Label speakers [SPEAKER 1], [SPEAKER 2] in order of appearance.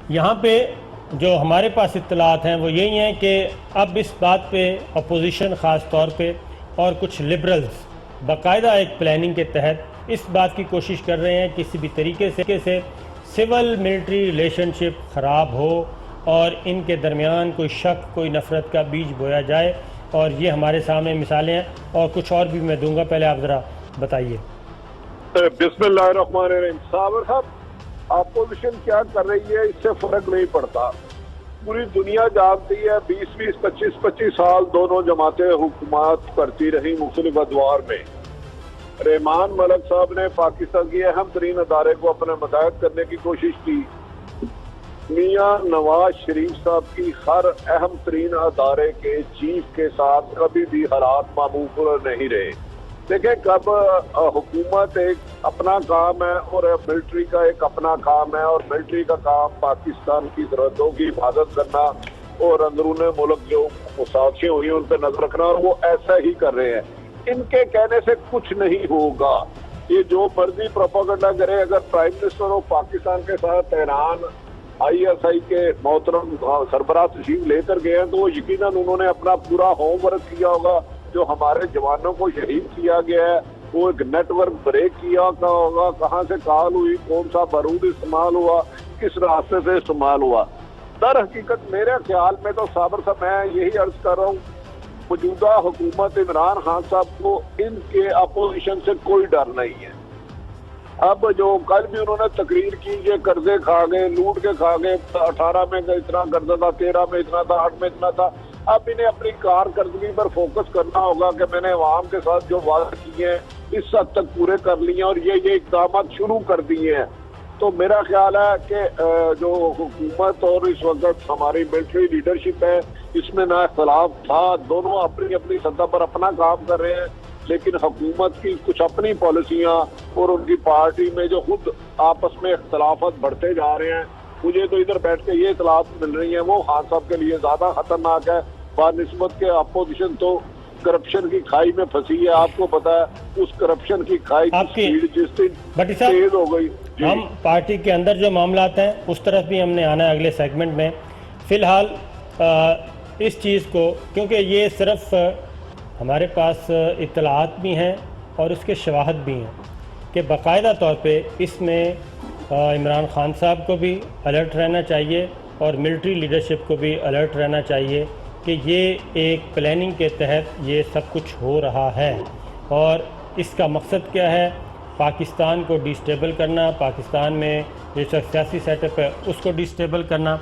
[SPEAKER 1] یہاں پہ جو ہمارے پاس اطلاعات ہیں وہ یہی ہیں کہ اب اس بات پہ اپوزیشن خاص طور پہ اور کچھ لبرلز باقاعدہ ایک پلاننگ کے تحت اس بات کی کوشش کر رہے ہیں کسی بھی طریقے سے سول ملٹری ریلیشن شپ خراب ہو اور ان کے درمیان کوئی شک کوئی نفرت کا بیج بویا جائے، اور یہ ہمارے سامنے مثالیں ہیں اور کچھ اور بھی میں دوں گا، پہلے آپ ذرا بتائیے۔
[SPEAKER 2] بسم اللہ الرحمن الرحیم۔ صابر صاحب، اپوزیشن کیا کر رہی ہے اس سے فرق نہیں پڑتا، پوری دنیا جانتی ہے 20-25 سال دونوں جماعتیں حکومت کرتی رہی مختلف ادوار میں۔ رحمان ملک صاحب نے پاکستان کی اہم ترین ادارے کو اپنے متحد کرنے کی کوشش کی، میاں نواز شریف صاحب کی ہر اہم ترین ادارے کے چیف کے ساتھ کبھی بھی حالات معمول نہیں رہے۔ دیکھیں، کب حکومت ایک اپنا کام ہے اور ملٹری کا ایک اپنا کام ہے، اور ملٹری کا کام پاکستان کی سرحدوں کی حفاظت کرنا اور اندرون ملک جو سازشیں ہوئی ہیں ان پہ نظر رکھنا، اور وہ ایسا ہی کر رہے ہیں۔ ان کے کہنے سے کچھ نہیں ہوگا، یہ جو مرضی پروپیگنڈا کرے۔ اگر پرائم منسٹر آف پاکستان کے ساتھ تہران ISI کے محترم سربراہ تشریف لے کر گئے ہیں تو وہ یقیناً انہوں نے اپنا پورا ہوم ورک کیا ہوگا، جو ہمارے جوانوں کو شہید کیا گیا ہے وہ ایک نیٹ ورک بریک کیا ہوگا، کہاں سے کال ہوئی، کون سا بارود استعمال ہوا، کس راستے سے استعمال ہوا۔ در حقیقت میرے خیال میں تو صابر صاحب، میں یہی عرض کر رہا ہوں، موجودہ حکومت عمران خان صاحب کو ان کے اپوزیشن سے کوئی ڈر نہیں ہے۔ اب جو کل بھی انہوں نے تقریر کی کہ قرضے کھا گئے، لوٹ کے کھا گئے، 18 میں اتنا قرضہ تھا، 13 میں اتنا تھا، 8 میں اتنا تھا۔ اب انہیں اپنی کارکردگی پر فوکس کرنا ہوگا کہ میں نے عوام کے ساتھ جو وعدے کیے ہیں اس حد تک پورے کر لیے ہیں، اور یہ اقدامات شروع کر دیے ہیں۔ تو میرا خیال ہے کہ جو حکومت اور اس وقت ہماری ملٹری لیڈرشپ ہے اس میں نہ اختلاف تھا، دونوں اپنی اپنی سطح پر اپنا کام کر رہے ہیں، لیکن حکومت کی کچھ اپنی پالیسیاں اور ان کی پارٹی میں جو خود آپس میں اختلافات بڑھتے جا رہے ہیں، مجھے تو ادھر بیٹھ کے یہ اطلاعات مل رہی ہیں وہ خان صاحب کے لیے زیادہ خطرناک ہے بنسبت کے اپوزیشن تو کرپشن کی کھائی میں پھنسی ہے۔ آپ کو پتا ہے اس کرپشن کی کھائی کی سپیڈ جس دن تیز ہو گئی۔
[SPEAKER 1] ہم پارٹی کے اندر جو معاملات ہیں اس طرف بھی ہم نے آنا ہے اگلے سیگمنٹ میں۔ فی الحال اس چیز کو، کیونکہ یہ صرف ہمارے پاس اطلاعات بھی ہیں اور اس کے شواہد بھی ہیں کہ باقاعدہ طور پہ اس میں عمران خان صاحب کو بھی الرٹ رہنا چاہیے اور ملٹری لیڈرشپ کو بھی الرٹ رہنا چاہیے کہ یہ ایک پلاننگ کے تحت یہ سب کچھ ہو رہا ہے، اور اس کا مقصد کیا ہے؟ پاکستان کو ڈیسٹیبل کرنا، پاکستان میں جو سیاسی سیٹ اپ ہے اس کو ڈیسٹیبل کرنا۔